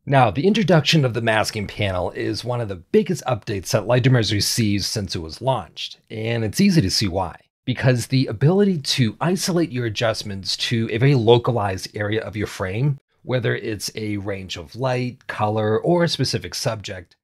Now, the introduction of the masking panel is one of the biggest updates that Lightroom has received since it was launched, and it's easy to see why. Because the ability to isolate your adjustments to a very localized area of your frame, whether it's a range of light, color, or a specific subject,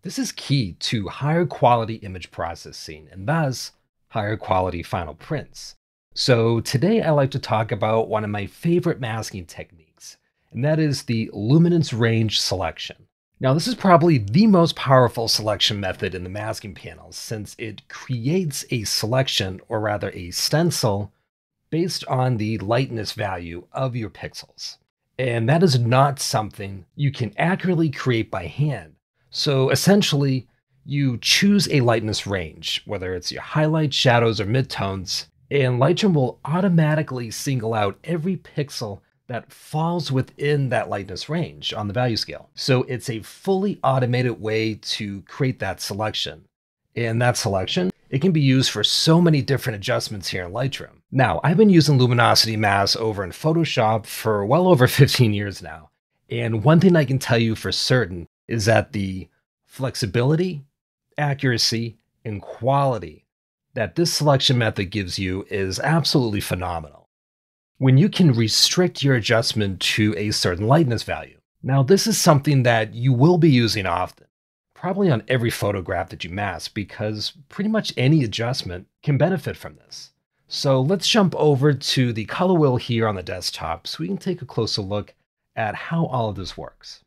this is key to higher quality image processing and thus higher quality final prints. So today I like to talk about one of my favorite masking techniques, and that is the Luminance range selection. Now, this is probably the most powerful selection method in the masking panel since it creates a selection, or rather a stencil, based on the lightness value of your pixels. And that is not something you can accurately create by hand. So essentially, you choose a lightness range, whether it's your highlights, shadows, or midtones, and Lightroom will automatically single out every pixel that falls within that lightness range on the value scale. So it's a fully automated way to create that selection. And that selection, it can be used for so many different adjustments here in Lightroom. Now, I've been using Luminosity masks over in Photoshop for well over 15 years now. And one thing I can tell you for certain is that the flexibility, accuracy, and quality that this selection method gives you is absolutely phenomenal. When you can restrict your adjustment to a certain lightness value. Now, this is something that you will be using often, probably on every photograph that you mask, because pretty much any adjustment can benefit from this. So let's jump over to the color wheel here on the desktop so we can take a closer look at how all of this works.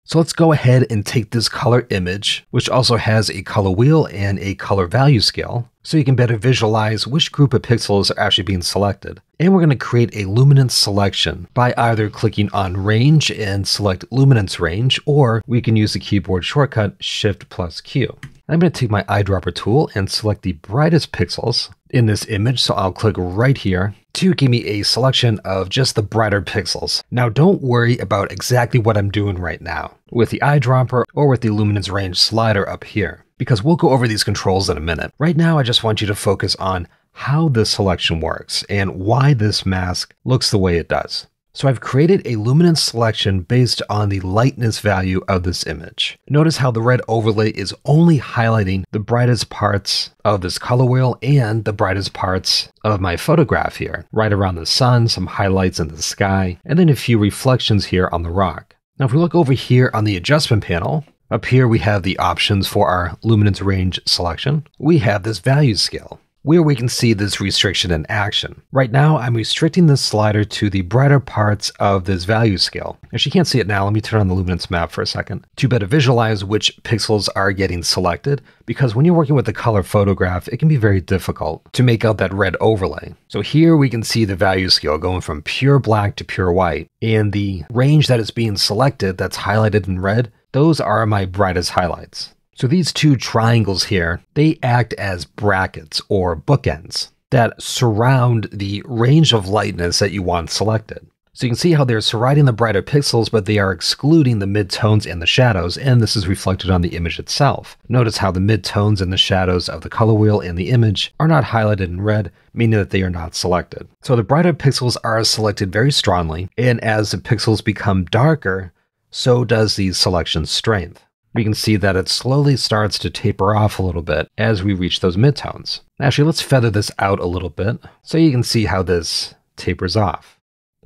So let's go ahead and take this color image, which also has a color wheel and a color value scale, so you can better visualize which group of pixels are actually being selected. And we're going to create a luminance selection by either clicking on range and select luminance range, or we can use the keyboard shortcut Shift+Q. I'm going to take my eyedropper tool and select the brightest pixels in this image, so I'll click right here to give me a selection of just the brighter pixels. Now, don't worry about exactly what I'm doing right now with the eyedropper or with the luminance range slider up here, because we'll go over these controls in a minute. Right now, I just want you to focus on how this selection works and why this mask looks the way it does. So I've created a luminance selection based on the lightness value of this image. Notice how the red overlay is only highlighting the brightest parts of this color wheel and the brightest parts of my photograph here, right around the sun, some highlights in the sky, and then a few reflections here on the rock. Now, if we look over here on the adjustment panel, up here we have the options for our luminance range selection. We have this value scale, where we can see this restriction in action. Right now, I'm restricting this slider to the brighter parts of this value scale. If you can't see it now, let me turn on the luminance map for a second to better visualize which pixels are getting selected, because when you're working with a color photograph, it can be very difficult to make out that red overlay. So here we can see the value scale going from pure black to pure white, and the range that is being selected that's highlighted in red, those are my brightest highlights. So these two triangles here, they act as brackets or bookends that surround the range of lightness that you want selected. So you can see how they're surrounding the brighter pixels, but they are excluding the midtones and the shadows, and this is reflected on the image itself. Notice how the midtones and the shadows of the color wheel and the image are not highlighted in red, meaning that they are not selected. So the brighter pixels are selected very strongly, and as the pixels become darker, so does the selection strength. We can see that it slowly starts to taper off a little bit as we reach those midtones. Actually, let's feather this out a little bit so you can see how this tapers off.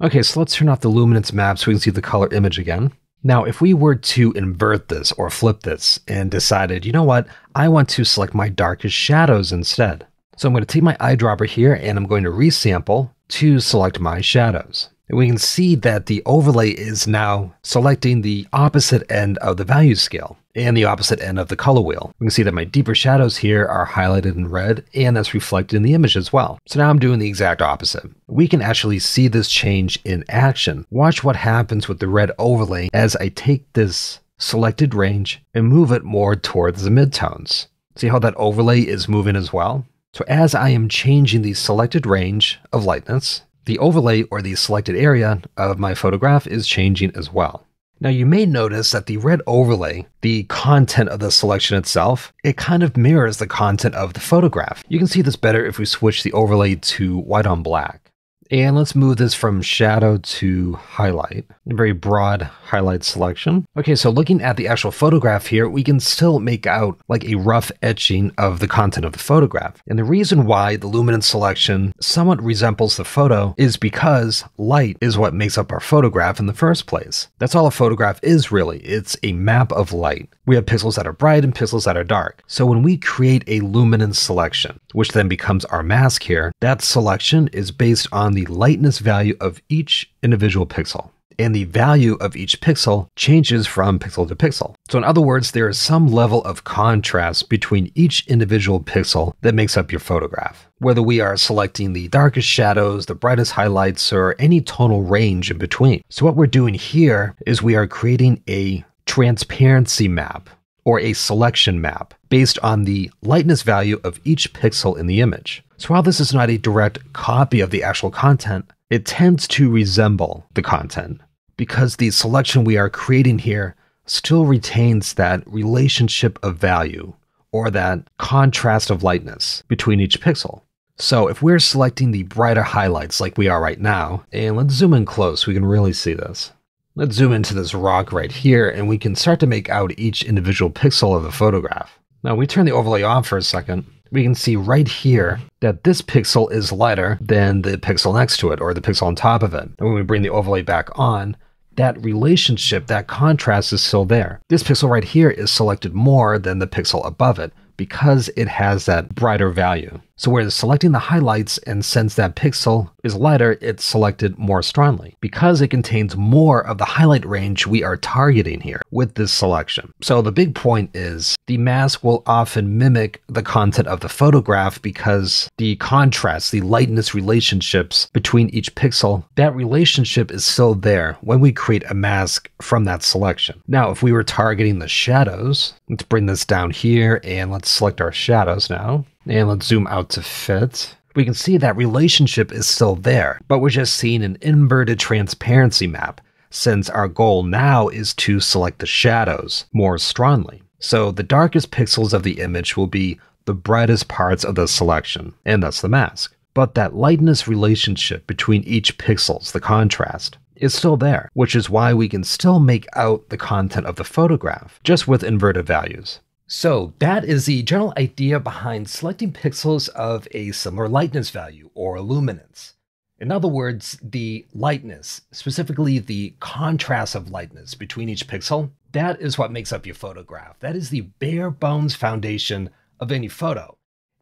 Okay, so let's turn off the luminance map so we can see the color image again. Now, if we were to invert this or flip this and decided, you know what, I want to select my darkest shadows instead. So I'm going to take my eyedropper here and I'm going to resample to select my shadows. And we can see that the overlay is now selecting the opposite end of the value scale and the opposite end of the color wheel. We can see that my deeper shadows here are highlighted in red, and that's reflected in the image as well. So now I'm doing the exact opposite. We can actually see this change in action. Watch what happens with the red overlay as I take this selected range and move it more towards the midtones. See how that overlay is moving as well? So as I am changing the selected range of lightness, the overlay or the selected area of my photograph is changing as well. Now you may notice that the red overlay, the content of the selection itself, it kind of mirrors the content of the photograph. You can see this better if we switch the overlay to white on black. And let's move this from shadow to highlight. A very broad highlight selection. Okay, so looking at the actual photograph here, we can still make out like a rough etching of the content of the photograph. And the reason why the luminance selection somewhat resembles the photo is because light is what makes up our photograph in the first place. That's all a photograph is really. It's a map of light. We have pixels that are bright and pixels that are dark. So when we create a luminance selection, which then becomes our mask here, that selection is based on the lightness value of each individual pixel. And the value of each pixel changes from pixel to pixel. So in other words, there is some level of contrast between each individual pixel that makes up your photograph. Whether we are selecting the darkest shadows, the brightest highlights, or any tonal range in between. So what we're doing here is we are creating a transparency map or a selection map based on the lightness value of each pixel in the image. So while this is not a direct copy of the actual content, it tends to resemble the content because the selection we are creating here still retains that relationship of value or that contrast of lightness between each pixel. So if we're selecting the brighter highlights like we are right now, and let's zoom in close, we can really see this. Let's zoom into this rock right here and we can start to make out each individual pixel of the photograph. Now we turn the overlay off for a second. We can see right here that this pixel is lighter than the pixel next to it or the pixel on top of it. And when we bring the overlay back on, that relationship, that contrast is still there. This pixel right here is selected more than the pixel above it because it has that brighter value. So whereas selecting the highlights, and since that pixel is lighter, it's selected more strongly because it contains more of the highlight range we are targeting here with this selection. So the big point is the mask will often mimic the content of the photograph because the contrast, the lightness relationships between each pixel, that relationship is still there when we create a mask from that selection. Now, if we were targeting the shadows, let's bring this down here and let's select our shadows now. And let's zoom out to fit. We can see that relationship is still there, but we're just seeing an inverted transparency map since our goal now is to select the shadows more strongly. So the darkest pixels of the image will be the brightest parts of the selection, and that's the mask. But that lightness relationship between each pixels, the contrast, is still there, which is why we can still make out the content of the photograph, just with inverted values. So that is the general idea behind selecting pixels of a similar lightness value or luminance. In other words, the lightness, specifically the contrast of lightness between each pixel, that is what makes up your photograph. That is the bare bones foundation of any photo.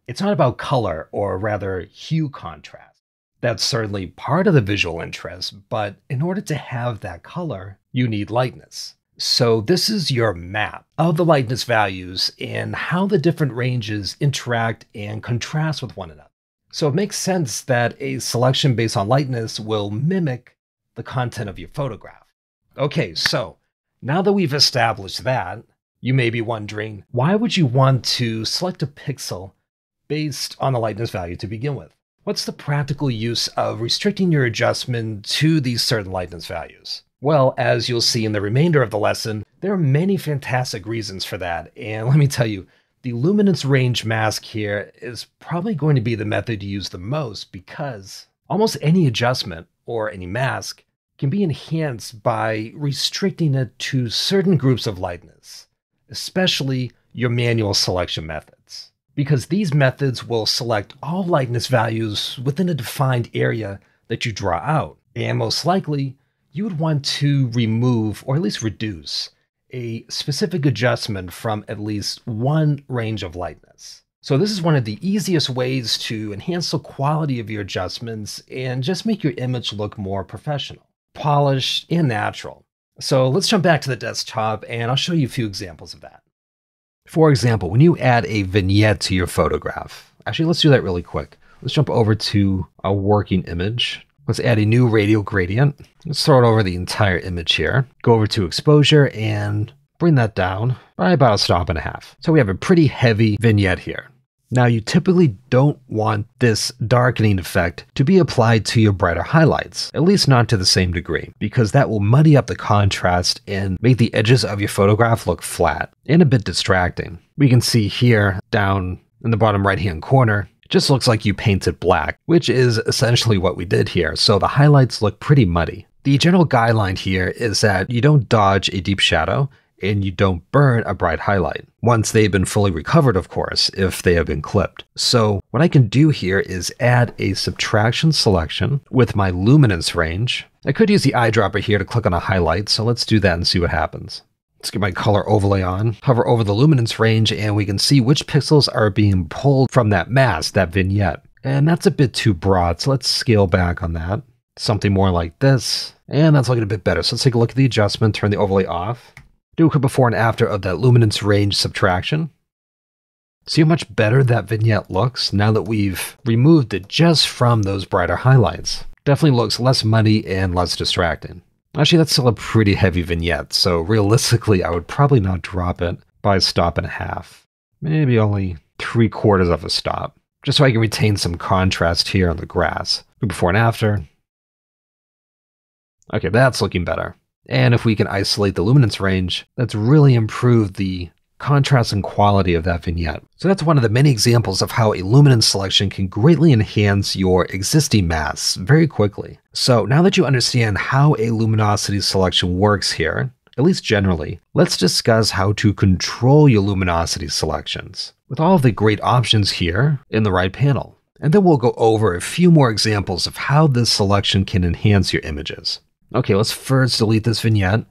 It's not about color or rather hue contrast. That's certainly part of the visual interest, but in order to have that color, you need lightness. So this is your map of the lightness values and how the different ranges interact and contrast with one another. So it makes sense that a selection based on lightness will mimic the content of your photograph. Okay, so now that we've established that, you may be wondering, why would you want to select a pixel based on the lightness value to begin with? What's the practical use of restricting your adjustment to these certain lightness values? Well, as you'll see in the remainder of the lesson, there are many fantastic reasons for that. And let me tell you, the luminance range mask here is probably going to be the method you use the most because almost any adjustment or any mask can be enhanced by restricting it to certain groups of lightness, especially your manual selection methods. Because these methods will select all lightness values within a defined area that you draw out. And most likely, you would want to remove, or at least reduce, a specific adjustment from at least one range of lightness. So this is one of the easiest ways to enhance the quality of your adjustments and just make your image look more professional, polished, and natural. So let's jump back to the desktop and I'll show you a few examples of that. For example, when you add a vignette to your photograph, actually let's do that really quick. Let's jump over to a working image. Let's add a new radial gradient. Let's throw it over the entire image here. Go over to exposure and bring that down by about 1.5 stops. So we have a pretty heavy vignette here. Now you typically don't want this darkening effect to be applied to your brighter highlights, at least not to the same degree, because that will muddy up the contrast and make the edges of your photograph look flat and a bit distracting. We can see here down in the bottom right hand corner, just looks like you painted black, which is essentially what we did here. So the highlights look pretty muddy. The general guideline here is that you don't dodge a deep shadow and you don't burn a bright highlight. Once they've been fully recovered, of course, if they have been clipped. So what I can do here is add a subtraction selection with my luminance range. I could use the eyedropper here to click on a highlight, so let's do that and see what happens. Let's get my color overlay on, hover over the luminance range, and we can see which pixels are being pulled from that mask, that vignette. And that's a bit too broad, so let's scale back on that. Something more like this, and that's looking a bit better. So let's take a look at the adjustment, turn the overlay off, do a quick before and after of that luminance range subtraction. See how much better that vignette looks now that we've removed it just from those brighter highlights. Definitely looks less muddy and less distracting. Actually, that's still a pretty heavy vignette, so realistically, I would probably not drop it by a stop and a half. Maybe only 3/4 of a stop, just so I can retain some contrast here on the grass. Before and after. Okay, that's looking better. And if we can isolate the luminance range, that's really improved the contrast and quality of that vignette. So that's one of the many examples of how a luminance selection can greatly enhance your existing masks very quickly. So now that you understand how a luminosity selection works here, at least generally, let's discuss how to control your luminosity selections with all of the great options here in the right panel. And then we'll go over a few more examples of how this selection can enhance your images. Okay, let's first delete this vignette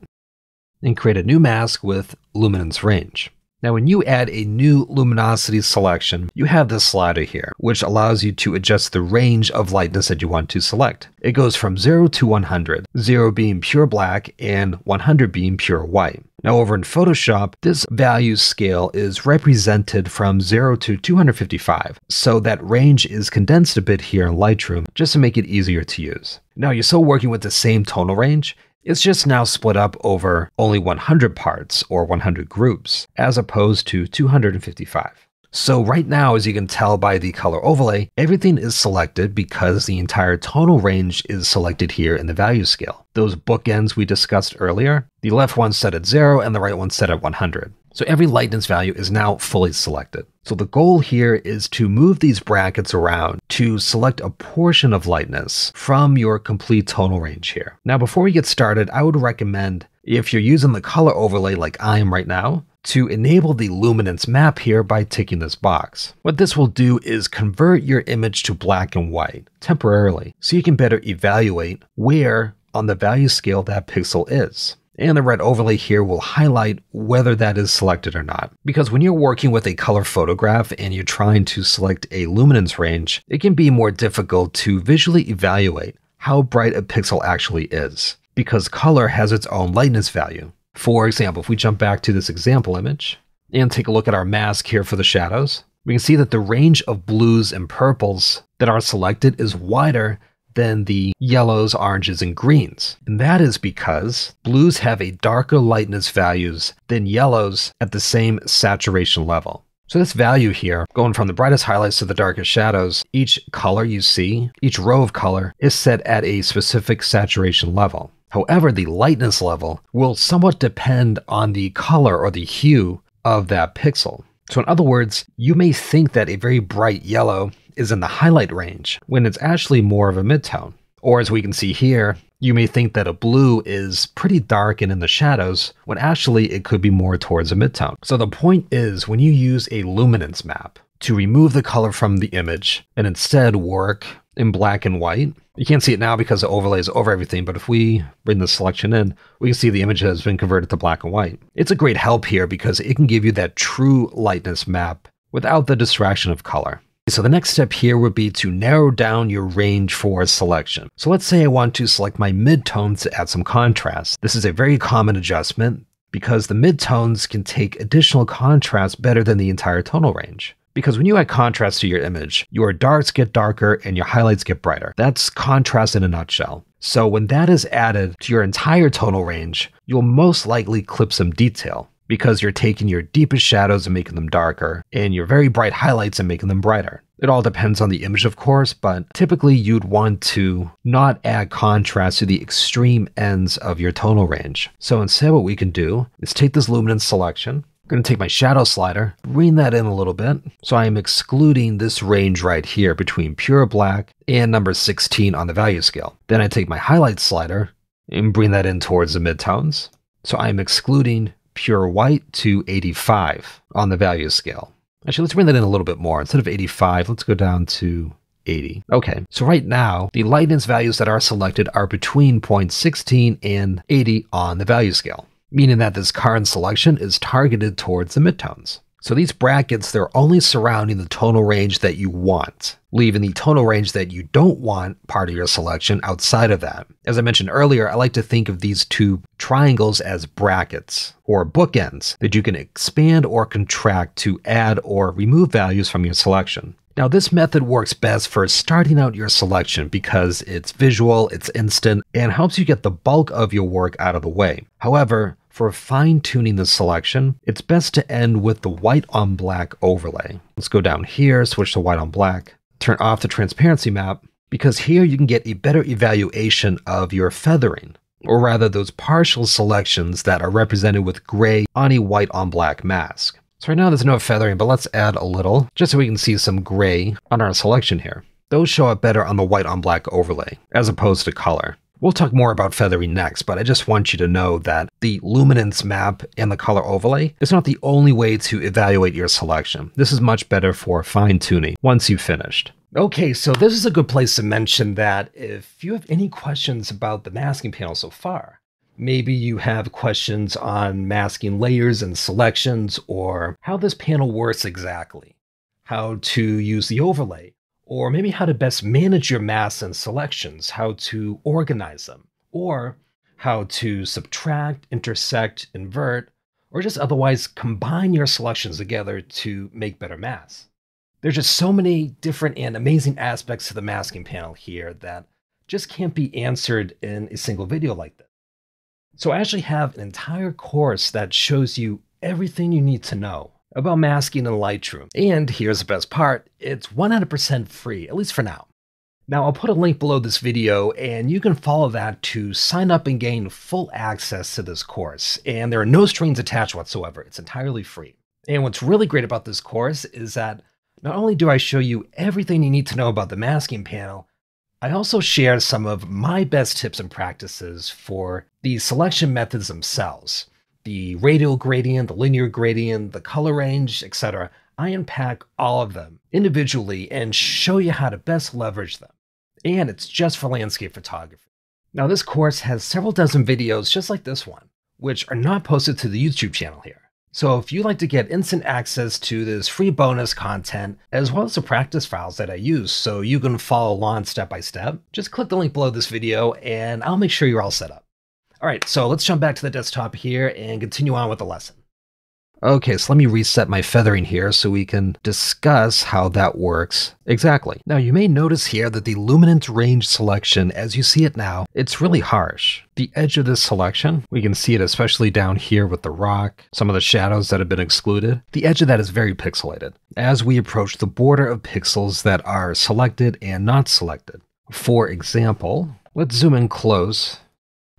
and create a new mask with luminance range. Now, when you add a new luminosity selection, you have this slider here, which allows you to adjust the range of lightness that you want to select. It goes from 0 to 100, 0 being pure black and 100 being pure white. Now, over in Photoshop, this value scale is represented from 0 to 255, so that range is condensed a bit here in Lightroom just to make it easier to use. Now, you're still working with the same tonal range. It's just now split up over only 100 parts or 100 groups, as opposed to 255. So right now, as you can tell by the color overlay, everything is selected because the entire tonal range is selected here in the value scale. Those bookends we discussed earlier, the left one's set at 0 and the right one's set at 100. So every lightness value is now fully selected. So the goal here is to move these brackets around to select a portion of lightness from your complete tonal range here. Now, before we get started, I would recommend, if you're using the color overlay like I am right now, to enable the luminance map here by ticking this box. What this will do is convert your image to black and white temporarily, so you can better evaluate where on the value scale that pixel is. And the red overlay here will highlight whether that is selected or not. Because when you're working with a color photograph and you're trying to select a luminance range, it can be more difficult to visually evaluate how bright a pixel actually is, because color has its own lightness value. For example, if we jump back to this example image and take a look at our mask here for the shadows, we can see that the range of blues and purples that are selected is wider than the yellows, oranges, and greens. And that is because blues have a darker lightness values than yellows at the same saturation level. So this value here, going from the brightest highlights to the darkest shadows, each color you see, each row of color is set at a specific saturation level. However, the lightness level will somewhat depend on the color or the hue of that pixel. So in other words, you may think that a very bright yellow is in the highlight range when it's actually more of a midtone. Or as we can see here, you may think that a blue is pretty dark and in the shadows when actually it could be more towards a midtone. So the point is, when you use a luminance map to remove the color from the image and instead work in black and white, you can't see it now because the overlay is over everything, but if we bring the selection in, we can see the image has been converted to black and white. It's a great help here because it can give you that true lightness map without the distraction of color. So the next step here would be to narrow down your range for selection. So let's say I want to select my midtones to add some contrast. This is a very common adjustment because the midtones can take additional contrast better than the entire tonal range. Because when you add contrast to your image, your darks get darker and your highlights get brighter. That's contrast in a nutshell. So when that is added to your entire tonal range, you'll most likely clip some detail, because you're taking your deepest shadows and making them darker, and your very bright highlights and making them brighter. It all depends on the image, of course, but typically you'd want to not add contrast to the extreme ends of your tonal range. So instead what we can do is take this luminance selection. I'm going to take my shadow slider, bring that in a little bit. So I am excluding this range right here between pure black and number 16 on the value scale. Then I take my highlight slider and bring that in towards the midtones. So I'm excluding pure white to 85 on the value scale. Actually, let's bring that in a little bit more. Instead of 85, let's go down to 80. Okay, so right now, the lightness values that are selected are between 0.16 and 80 on the value scale, meaning that this current selection is targeted towards the midtones. So these brackets, they're only surrounding the tonal range that you want, leaving the tonal range that you don't want part of your selection outside of that. As I mentioned earlier, I like to think of these two triangles as brackets or bookends that you can expand or contract to add or remove values from your selection. Now, this method works best for starting out your selection because it's visual, it's instant, and helps you get the bulk of your work out of the way. However, for fine-tuning the selection, it's best to end with the white on black overlay. Let's go down here, switch to white on black, turn off the transparency map, because here you can get a better evaluation of your feathering, or rather those partial selections that are represented with gray on a white on black mask. So right now there's no feathering, but let's add a little, just so we can see some gray on our selection here. Those show up better on the white on black overlay, as opposed to color. We'll talk more about feathering next, but I just want you to know that the luminance map and the color overlay is not the only way to evaluate your selection. This is much better for fine-tuning once you've finished. Okay, so this is a good place to mention that if you have any questions about the masking panel so far, maybe you have questions on masking layers and selections, or how this panel works exactly, how to use the overlay, or maybe how to best manage your masks and selections, how to organize them, or how to subtract, intersect, invert, or just otherwise combine your selections together to make better masks. There's just so many different and amazing aspects to the masking panel here that just can't be answered in a single video like this. So I actually have an entire course that shows you everything you need to know about masking in Lightroom. And here's the best part, it's 100% free, at least for now. Now I'll put a link below this video and you can follow that to sign up and gain full access to this course. And there are no strings attached whatsoever, it's entirely free. And what's really great about this course is that not only do I show you everything you need to know about the masking panel, I also share some of my best tips and practices for the selection methods themselves. The radial gradient, the linear gradient, the color range, etc. I unpack all of them individually and show you how to best leverage them. And it's just for landscape photography. Now this course has several dozen videos just like this one, which are not posted to the YouTube channel here. So if you'd like to get instant access to this free bonus content, as well as the practice files that I use so you can follow along step by step, just click the link below this video and I'll make sure you're all set up. All right, so let's jump back to the desktop here and continue on with the lesson. Okay, so let me reset my feathering here so we can discuss how that works exactly. Now you may notice here that the luminance range selection, as you see it now, it's really harsh. The edge of this selection, we can see it especially down here with the rock, some of the shadows that have been excluded. The edge of that is very pixelated as we approach the border of pixels that are selected and not selected. For example, let's zoom in close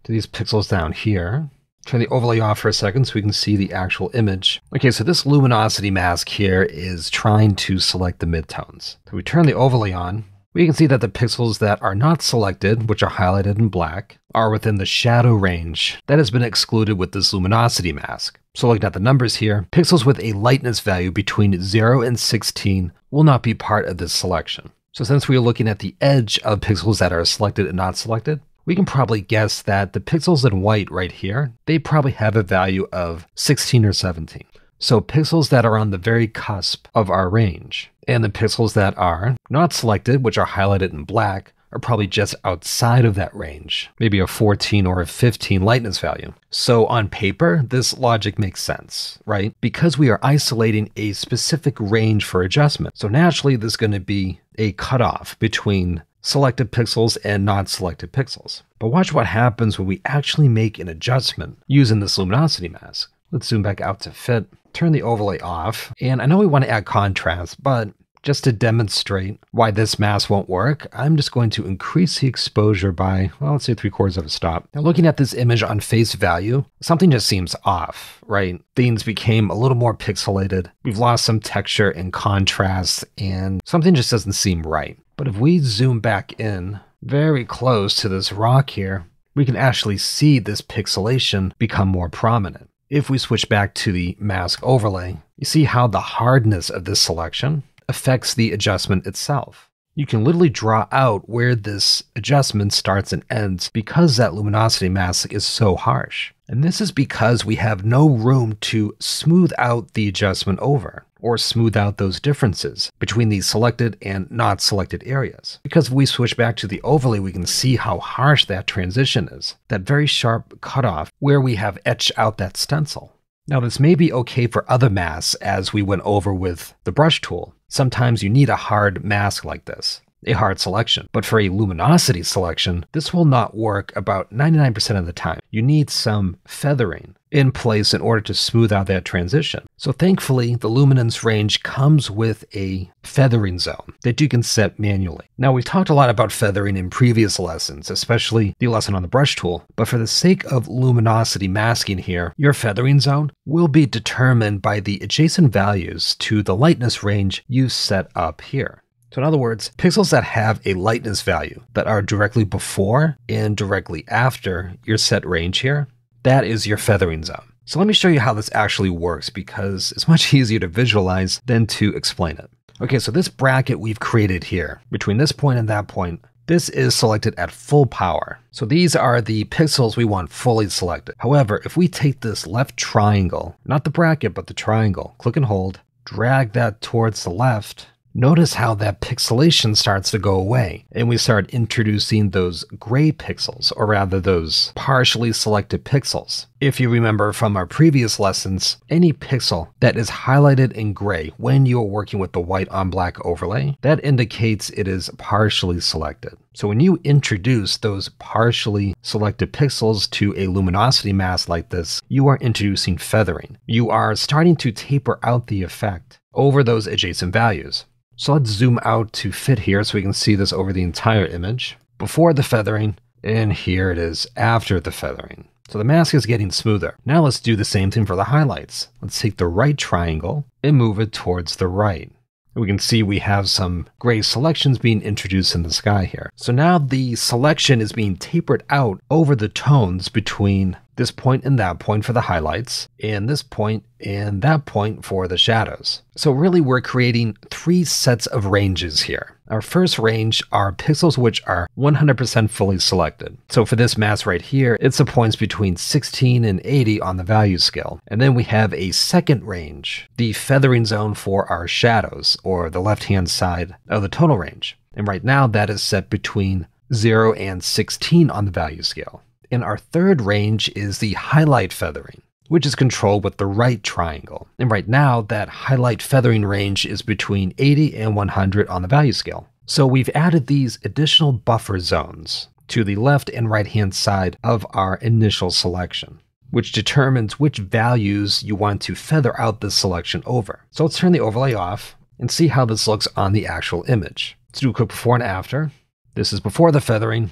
to these pixels down here. Turn the overlay off for a second so we can see the actual image. Okay, so this luminosity mask here is trying to select the midtones. So we turn the overlay on. We can see that the pixels that are not selected, which are highlighted in black, are within the shadow range that has been excluded with this luminosity mask. So looking at the numbers here, pixels with a lightness value between 0 and 16 will not be part of this selection. So since we are looking at the edge of pixels that are selected and not selected, we can probably guess that the pixels in white right here, they probably have a value of 16 or 17. So pixels that are on the very cusp of our range, and the pixels that are not selected, which are highlighted in black, are probably just outside of that range, maybe a 14 or a 15 lightness value. So on paper, this logic makes sense, right? Because we are isolating a specific range for adjustment. So naturally, there's going to be a cutoff between selected pixels and not selected pixels. But watch what happens when we actually make an adjustment using this luminosity mask. Let's zoom back out to fit, turn the overlay off, and I know we want to add contrast, but just to demonstrate why this mask won't work, I'm just going to increase the exposure by, well, let's say 3/4 of a stop. Now looking at this image on face value, something just seems off, right? Things became a little more pixelated. We've lost some texture and contrast, and something just doesn't seem right. But if we zoom back in very close to this rock here, we can actually see this pixelation become more prominent. If we switch back to the mask overlay, you see how the hardness of this selection affects the adjustment itself. You can literally draw out where this adjustment starts and ends because that luminosity mask is so harsh. And this is because we have no room to smooth out the adjustment over, or smooth out those differences between the selected and not selected areas. Because if we switch back to the overlay, we can see how harsh that transition is, that very sharp cutoff where we have etched out that stencil. Now this may be okay for other masks as we went over with the brush tool. Sometimes you need a hard mask like this, a hard selection. But for a luminosity selection, this will not work about 99% of the time. You need some feathering in place in order to smooth out that transition. So thankfully, the luminance range comes with a feathering zone that you can set manually. Now we've talked a lot about feathering in previous lessons, especially the lesson on the brush tool, but for the sake of luminosity masking here, your feathering zone will be determined by the adjacent values to the lightness range you set up here. So in other words, pixels that have a lightness value that are directly before and directly after your set range here, that is your feathering zone. So let me show you how this actually works because it's much easier to visualize than to explain it. Okay, so this bracket we've created here, between this point and that point, this is selected at full power. So these are the pixels we want fully selected. However, if we take this left triangle, not the bracket, but the triangle, click and hold, drag that towards the left, notice how that pixelation starts to go away, and we start introducing those gray pixels, or rather those partially selected pixels. If you remember from our previous lessons, any pixel that is highlighted in gray when you're working with the white on black overlay, that indicates it is partially selected. So when you introduce those partially selected pixels to a luminosity mask like this, you are introducing feathering. You are starting to taper out the effect over those adjacent values. So let's zoom out to fit here so we can see this over the entire image. Before the feathering, and here it is after the feathering. So the mask is getting smoother. Now let's do the same thing for the highlights. Let's take the right triangle and move it towards the right. We can see we have some gray selections being introduced in the sky here. So now the selection is being tapered out over the tones between this point and that point for the highlights, and this point and that point for the shadows. So really we're creating three sets of ranges here. Our first range are pixels which are 100% fully selected. So for this mask right here, it's the points between 16 and 80 on the value scale. And then we have a second range, the feathering zone for our shadows, or the left-hand side of the tonal range. And right now that is set between 0 and 16 on the value scale. And our third range is the highlight feathering, which is controlled with the right triangle. And right now, that highlight feathering range is between 80 and 100 on the value scale. So we've added these additional buffer zones to the left and right-hand side of our initial selection, which determines which values you want to feather out this selection over. So let's turn the overlay off and see how this looks on the actual image. Let's do a quick before and after. This is before the feathering,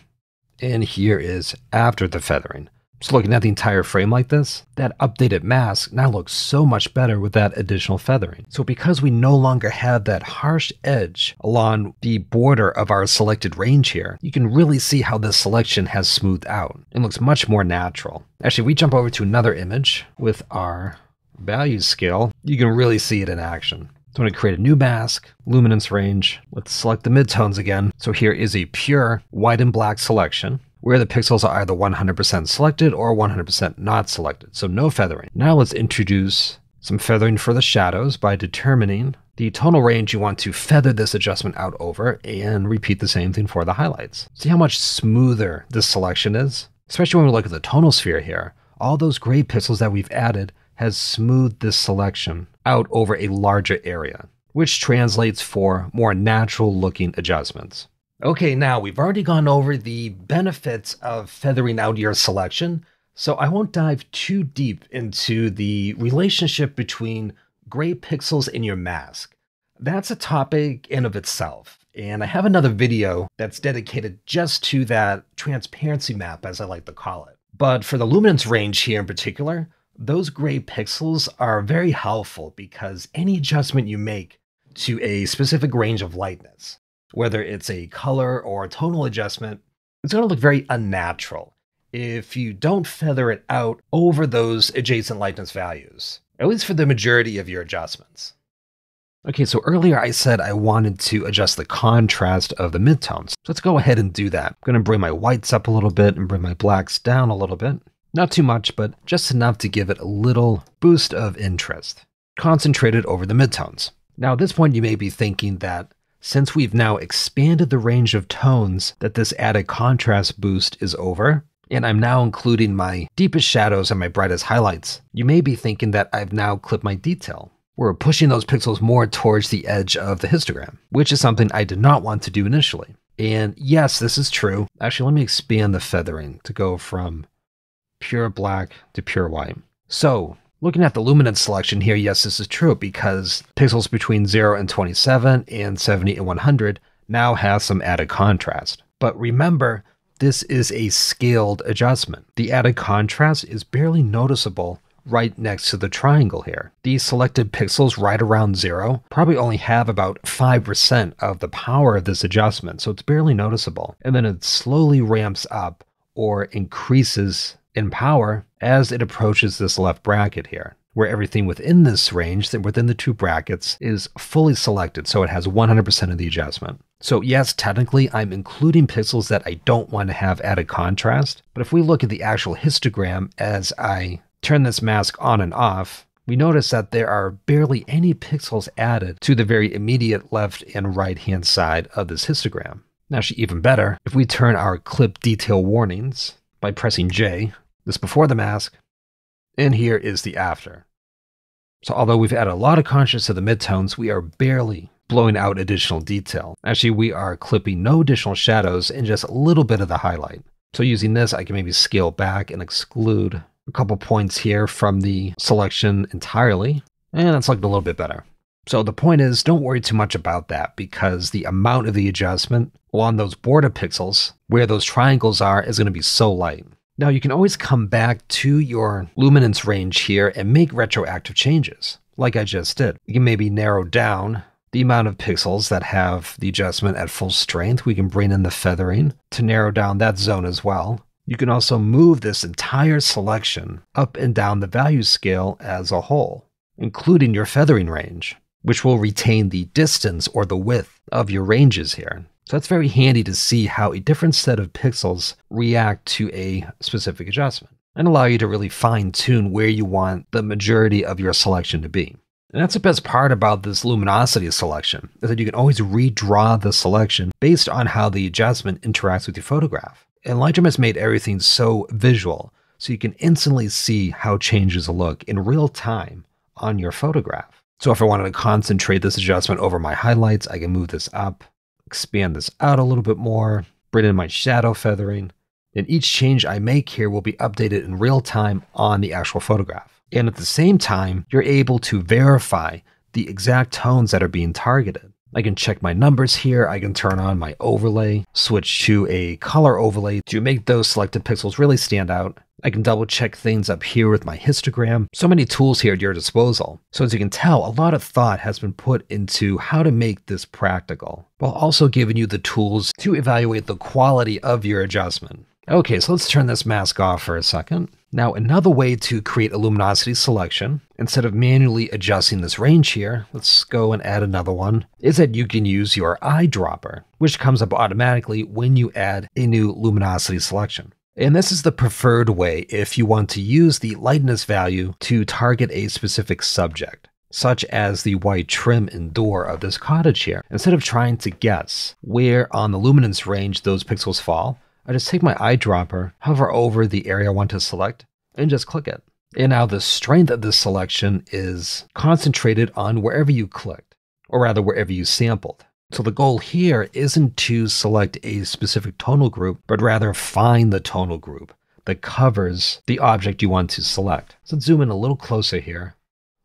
and here is after the feathering. So looking at the entire frame like this, that updated mask now looks so much better with that additional feathering. So because we no longer have that harsh edge along the border of our selected range here, you can really see how this selection has smoothed out and looks much more natural. Actually, if we jump over to another image with our value scale, you can really see it in action. So I'm going to create a new mask, luminance range. Let's select the midtones again. So here is a pure white and black selection where the pixels are either 100% selected or 100% not selected. So no feathering. Now let's introduce some feathering for the shadows by determining the tonal range you want to feather this adjustment out over, and repeat the same thing for the highlights. See how much smoother this selection is? Especially when we look at the tonal sphere here. All those gray pixels that we've added has smoothed this selection out over a larger area, which translates for more natural looking adjustments. Okay, now we've already gone over the benefits of feathering out your selection, so I won't dive too deep into the relationship between gray pixels in your mask. That's a topic in of itself, and I have another video that's dedicated just to that transparency map, as I like to call it. But for the luminance range here in particular, those gray pixels are very helpful because any adjustment you make to a specific range of lightness, whether it's a color or a tonal adjustment, it's going to look very unnatural. if you don't feather it out over those adjacent lightness values, at least for the majority of your adjustments. Okay, so earlier I said I wanted to adjust the contrast of the midtones. So let's go ahead and do that. I'm going to bring my whites up a little bit and bring my blacks down a little bit. Not too much, but just enough to give it a little boost of interest. Concentrated over the midtones. Now at this point you may be thinking that since we've now expanded the range of tones that this added contrast boost is over, and I'm now including my deepest shadows and my brightest highlights, you may be thinking that I've now clipped my detail. We're pushing those pixels more towards the edge of the histogram, which is something I did not want to do initially. And yes, this is true. Actually, let me expand the feathering to go from pure black to pure white. So looking at the luminance selection here, yes, this is true because pixels between 0 and 27 and 70 and 100 now have some added contrast. But remember, this is a scaled adjustment. The added contrast is barely noticeable right next to the triangle here. These selected pixels right around 0 probably only have about 5% of the power of this adjustment, so it's barely noticeable. And then it slowly ramps up or increases in power as it approaches this left bracket here, where everything within this range, within the two brackets, is fully selected, so it has 100% of the adjustment. So yes, technically I'm including pixels that I don't want to have added contrast, but if we look at the actual histogram as I turn this mask on and off, we notice that there are barely any pixels added to the very immediate left and right hand side of this histogram. Actually, even better, if we turn our clip detail warnings by pressing J, this before the mask, and here is the after. So although we've added a lot of contrast to the midtones, we are barely blowing out additional detail. Actually, we are clipping no additional shadows and just a little bit of the highlight. So using this, I can maybe scale back and exclude a couple points here from the selection entirely, and that's looking a little bit better. So the point is, don't worry too much about that because the amount of the adjustment on those border pixels, where those triangles are, is going to be so light. Now you can always come back to your luminance range here and make retroactive changes, like I just did. You can maybe narrow down the amount of pixels that have the adjustment at full strength. We can bring in the feathering to narrow down that zone as well. You can also move this entire selection up and down the value scale as a whole, including your feathering range, which will retain the distance or the width of your ranges here. So that's very handy to see how a different set of pixels react to a specific adjustment and allow you to really fine-tune where you want the majority of your selection to be. And that's the best part about this luminosity selection, is that you can always redraw the selection based on how the adjustment interacts with your photograph. And Lightroom has made everything so visual, so you can instantly see how changes look in real time on your photograph. So if I wanted to concentrate this adjustment over my highlights, I can move this up, expand this out a little bit more, bring in my shadow feathering, and each change I make here will be updated in real time on the actual photograph. And at the same time, you're able to verify the exact tones that are being targeted. I can check my numbers here, I can turn on my overlay, switch to a color overlay to make those selected pixels really stand out. I can double check things up here with my histogram. So many tools here at your disposal. So as you can tell, a lot of thought has been put into how to make this practical, while also giving you the tools to evaluate the quality of your adjustment. Okay, so let's turn this mask off for a second. Now, another way to create a luminosity selection, instead of manually adjusting this range here, let's go and add another one, is that you can use your eyedropper, which comes up automatically when you add a new luminosity selection. And this is the preferred way if you want to use the lightness value to target a specific subject, such as the white trim and door of this cottage here. Instead of trying to guess where on the luminance range those pixels fall, I just take my eyedropper, hover over the area I want to select, and just click it. And now the strength of this selection is concentrated on wherever you clicked, or rather wherever you sampled. So the goal here isn't to select a specific tonal group, but rather find the tonal group that covers the object you want to select. So let's zoom in a little closer here.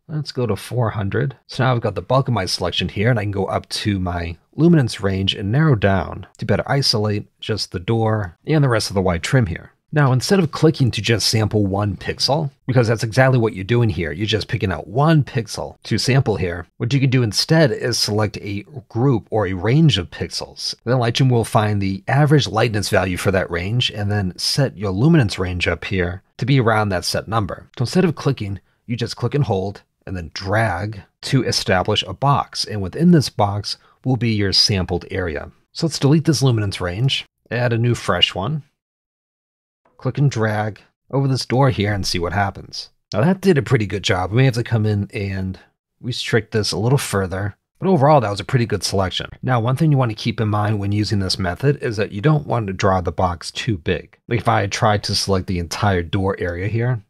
Let's go to 400. So now I've got the bulk of my selection here, and I can go up to my luminance range and narrow down to better isolate just the door and the rest of the white trim here. Now, instead of clicking to just sample one pixel, because that's exactly what you're doing here, you're just picking out one pixel to sample here, what you can do instead is select a group or a range of pixels. Then Lightroom will find the average lightness value for that range and then set your luminance range up here to be around that set number. So instead of clicking, you just click and hold and then drag to establish a box. And within this box will be your sampled area. So let's delete this luminance range, add a new fresh one. Click and drag over this door here and see what happens. Now that did a pretty good job. We may have to come in and restrict this a little further, but overall that was a pretty good selection. Now one thing you want to keep in mind when using this method is that you don't want to draw the box too big. Like if I tried to select the entire door area here,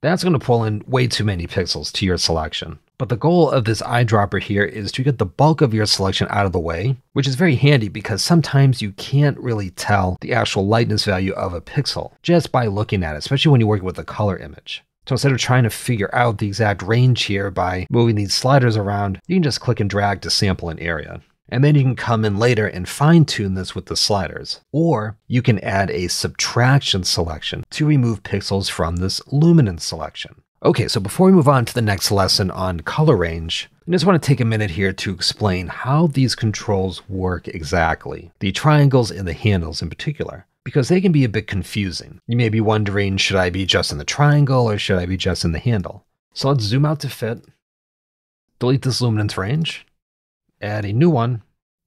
that's going to pull in way too many pixels to your selection. But the goal of this eyedropper here is to get the bulk of your selection out of the way, which is very handy because sometimes you can't really tell the actual lightness value of a pixel just by looking at it, especially when you're working with a color image. So instead of trying to figure out the exact range here by moving these sliders around, you can just click and drag to sample an area. And then you can come in later and fine tune this with the sliders. Or you can add a subtraction selection to remove pixels from this luminance selection. Okay, so before we move on to the next lesson on color range, I just want to take a minute here to explain how these controls work exactly. The triangles and the handles in particular, because they can be a bit confusing. You may be wondering, should I be just in the triangle or should I be just in the handle? So let's zoom out to fit, delete this luminance range, add a new one,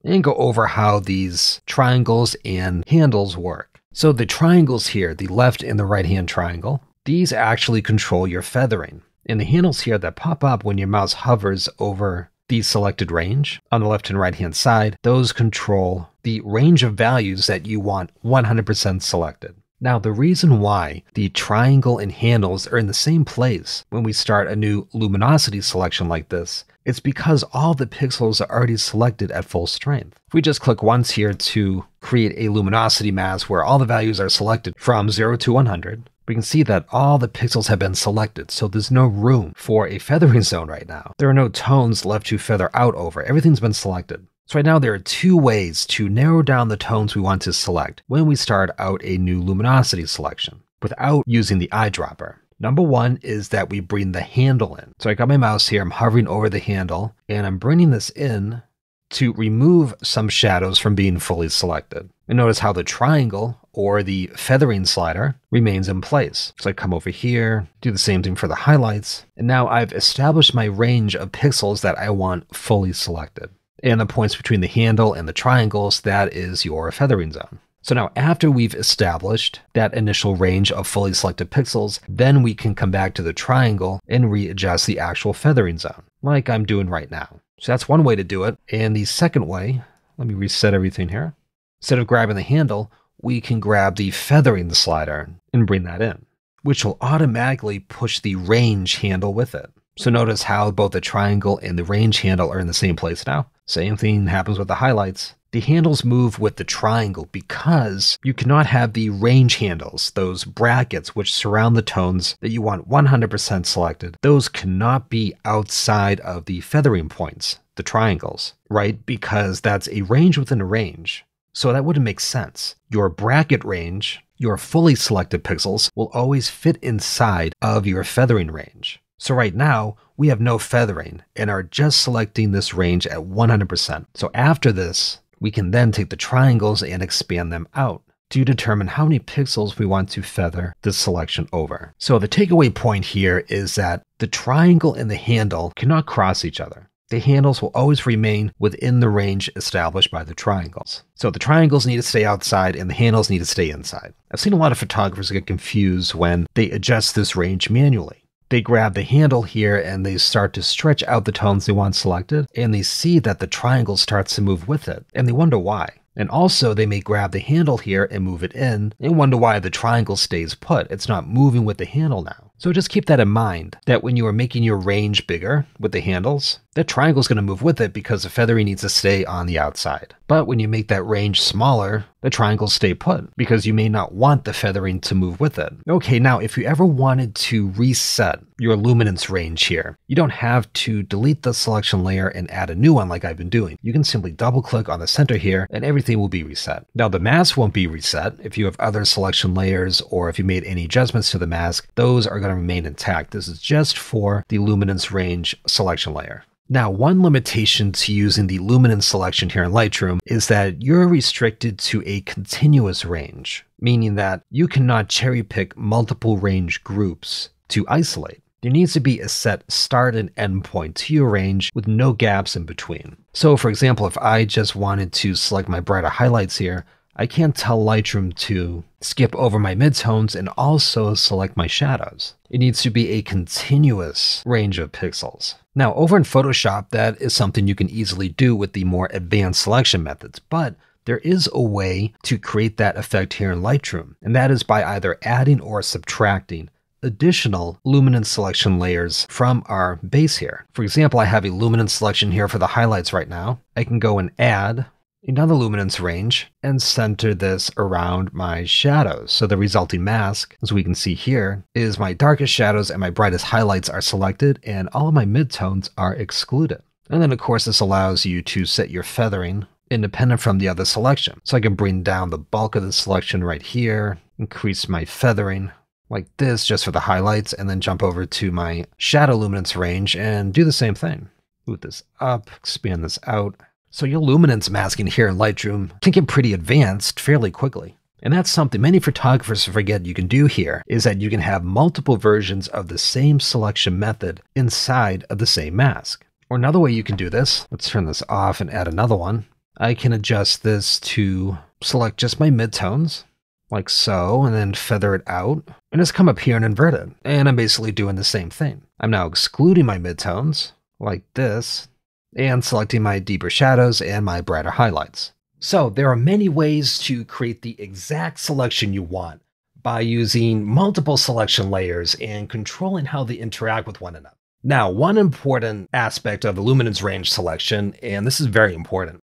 and go over how these triangles and handles work. So the triangles here, the left and the right hand triangle, these actually control your feathering. And the handles here that pop up when your mouse hovers over the selected range on the left and right hand side, those control the range of values that you want 100% selected. Now, the reason why the triangle and handles are in the same place when we start a new luminosity selection like this, it's because all the pixels are already selected at full strength. If we just click once here to create a luminosity mask where all the values are selected from 0 to 100, we can see that all the pixels have been selected, so there's no room for a feathering zone right now. There are no tones left to feather out over. Everything's been selected. So right now there are two ways to narrow down the tones we want to select when we start out a new luminosity selection without using the eyedropper. Number one is that we bring the handle in. So I got my mouse here, I'm hovering over the handle, and I'm bringing this in to remove some shadows from being fully selected. And notice how the triangle or the feathering slider remains in place. So I come over here, do the same thing for the highlights, and now I've established my range of pixels that I want fully selected. And the points between the handle and the triangles, that is your feathering zone. So now after we've established that initial range of fully selected pixels, then we can come back to the triangle and readjust the actual feathering zone, like I'm doing right now. So that's one way to do it. And the second way, let me reset everything here. Instead of grabbing the handle, we can grab the feathering slider and bring that in, which will automatically push the range handle with it. So notice how both the triangle and the range handle are in the same place now. Same thing happens with the highlights. The handles move with the triangle because you cannot have the range handles, those brackets which surround the tones that you want 100% selected. Those cannot be outside of the feathering points, the triangles, right? Because that's a range within a range. So that wouldn't make sense. Your bracket range, your fully selected pixels, will always fit inside of your feathering range. So right now, we have no feathering and are just selecting this range at 100%. So after this, we can then take the triangles and expand them out to determine how many pixels we want to feather this selection over. So the takeaway point here is that the triangle and the handle cannot cross each other. The handles will always remain within the range established by the triangles. So the triangles need to stay outside and the handles need to stay inside. I've seen a lot of photographers get confused when they adjust this range manually. They grab the handle here and they start to stretch out the tones they want selected, and they see that the triangle starts to move with it, and they wonder why. And also they may grab the handle here and move it in, and wonder why the triangle stays put. It's not moving with the handle now. So just keep that in mind, that when you are making your range bigger with the handles, that triangle is going to move with it because the feathering needs to stay on the outside. But when you make that range smaller, the triangles stay put because you may not want the feathering to move with it. Okay, now if you ever wanted to reset your luminance range here, you don't have to delete the selection layer and add a new one like I've been doing. You can simply double click on the center here and everything will be reset. Now the mask won't be reset. If you have other selection layers or if you made any adjustments to the mask, those are going to remain intact. This is just for the luminance range selection layer. Now, one limitation to using the luminance selection here in Lightroom is that you're restricted to a continuous range, meaning that you cannot cherry pick multiple range groups to isolate. There needs to be a set start and end point to your range with no gaps in between. So for example, if I just wanted to select my brighter highlights here, I can't tell Lightroom to skip over my midtones and also select my shadows. It needs to be a continuous range of pixels. Now over in Photoshop, that is something you can easily do with the more advanced selection methods, but there is a way to create that effect here in Lightroom, and that is by either adding or subtracting additional luminance selection layers from our base here. For example, I have a luminance selection here for the highlights right now. I can go and add another luminance range and center this around my shadows. So the resulting mask, as we can see here, is my darkest shadows and my brightest highlights are selected and all of my midtones are excluded. And then of course this allows you to set your feathering independent from the other selection. So I can bring down the bulk of the selection right here, increase my feathering like this just for the highlights, and then jump over to my shadow luminance range and do the same thing. Move this up, expand this out. So your luminance masking here in Lightroom can get pretty advanced fairly quickly. And that's something many photographers forget you can do here, is that you can have multiple versions of the same selection method inside of the same mask. Or another way you can do this, let's turn this off and add another one. I can adjust this to select just my midtones, like so, and then feather it out, and just come up here and invert it. And I'm basically doing the same thing. I'm now excluding my midtones, like this, and selecting my deeper shadows and my brighter highlights. So there are many ways to create the exact selection you want by using multiple selection layers and controlling how they interact with one another. Now, one important aspect of the luminance range selection, and this is very important,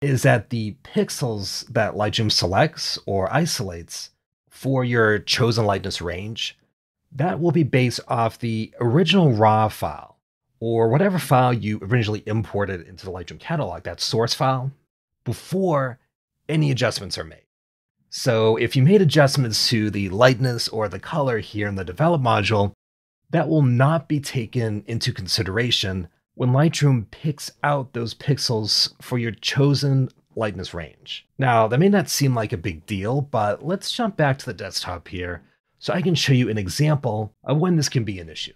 is that the pixels that Lightroom selects or isolates for your chosen lightness range, that will be based off the original raw file, or whatever file you originally imported into the Lightroom catalog, that source file, before any adjustments are made. So if you made adjustments to the lightness or the color here in the Develop module, that will not be taken into consideration when Lightroom picks out those pixels for your chosen lightness range. Now, that may not seem like a big deal, but let's jump back to the desktop here so I can show you an example of when this can be an issue.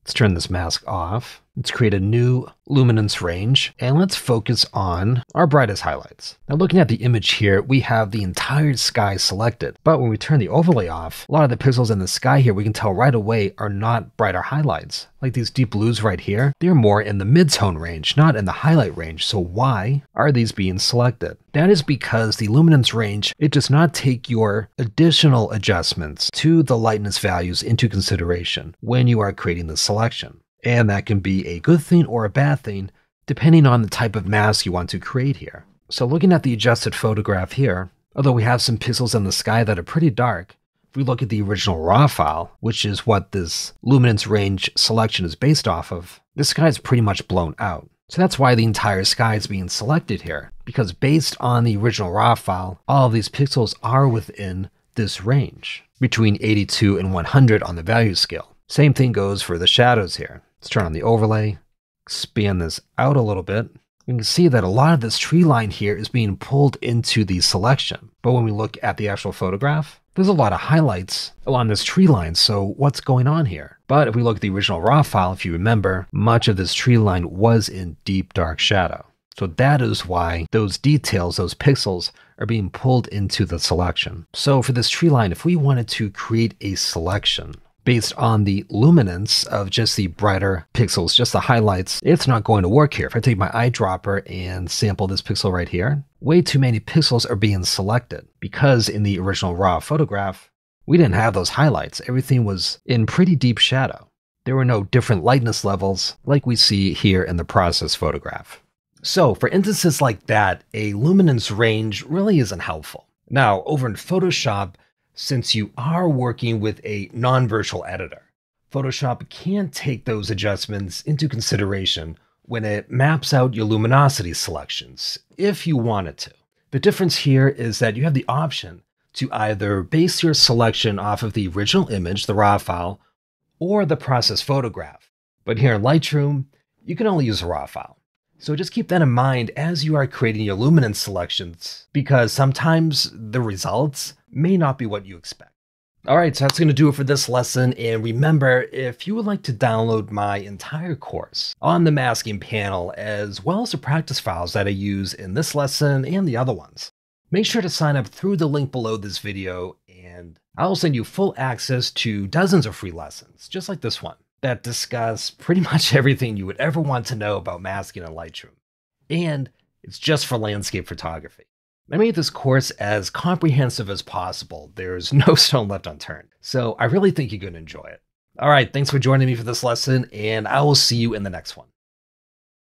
Let's turn this mask off. Let's create a new luminance range and let's focus on our brightest highlights. Now looking at the image here, we have the entire sky selected, but when we turn the overlay off, a lot of the pixels in the sky here we can tell right away are not brighter highlights. Like these deep blues right here, they're more in the mid-tone range, not in the highlight range. So why are these being selected? That is because the luminance range, it does not take your additional adjustments to the lightness values into consideration when you are creating the selection. And that can be a good thing or a bad thing, depending on the type of mask you want to create here. So looking at the adjusted photograph here, although we have some pixels in the sky that are pretty dark, if we look at the original raw file, which is what this luminance range selection is based off of, this sky is pretty much blown out. So that's why the entire sky is being selected here, because based on the original raw file, all of these pixels are within this range, between 82 and 100 on the value scale. Same thing goes for the shadows here. Let's turn on the overlay, expand this out a little bit. You can see that a lot of this tree line here is being pulled into the selection. But when we look at the actual photograph, there's a lot of highlights along this tree line. So what's going on here? But if we look at the original raw file, if you remember, much of this tree line was in deep dark shadow. So that is why those details, those pixels, are being pulled into the selection. So for this tree line, if we wanted to create a selection based on the luminance of just the brighter pixels, just the highlights, it's not going to work here. If I take my eyedropper and sample this pixel right here, way too many pixels are being selected because in the original raw photograph, We didn't have those highlights. Everything was in pretty deep shadow. There were no different lightness levels like we see here in the process photograph. So for instances like that, a luminance range really isn't helpful. Now, over in Photoshop, since you are working with a non-virtual editor, Photoshop can take those adjustments into consideration when it maps out your luminosity selections, if you want it to. The difference here is that you have the option to either base your selection off of the original image, the raw file, or the process photograph. But here in Lightroom, you can only use a raw file. So just keep that in mind as you are creating your luminance selections, because sometimes the results may not be what you expect. All right, so that's going to do it for this lesson. And remember, if you would like to download my entire course on the masking panel, as well as the practice files that I use in this lesson and the other ones, make sure to sign up through the link below this video, and I'll send you full access to dozens of free lessons, just like this one, that discuss pretty much everything you would ever want to know about masking in Lightroom. And it's just for landscape photography. I made this course as comprehensive as possible. There's no stone left unturned. So I really think you're going to enjoy it. All right, thanks for joining me for this lesson, and I will see you in the next one.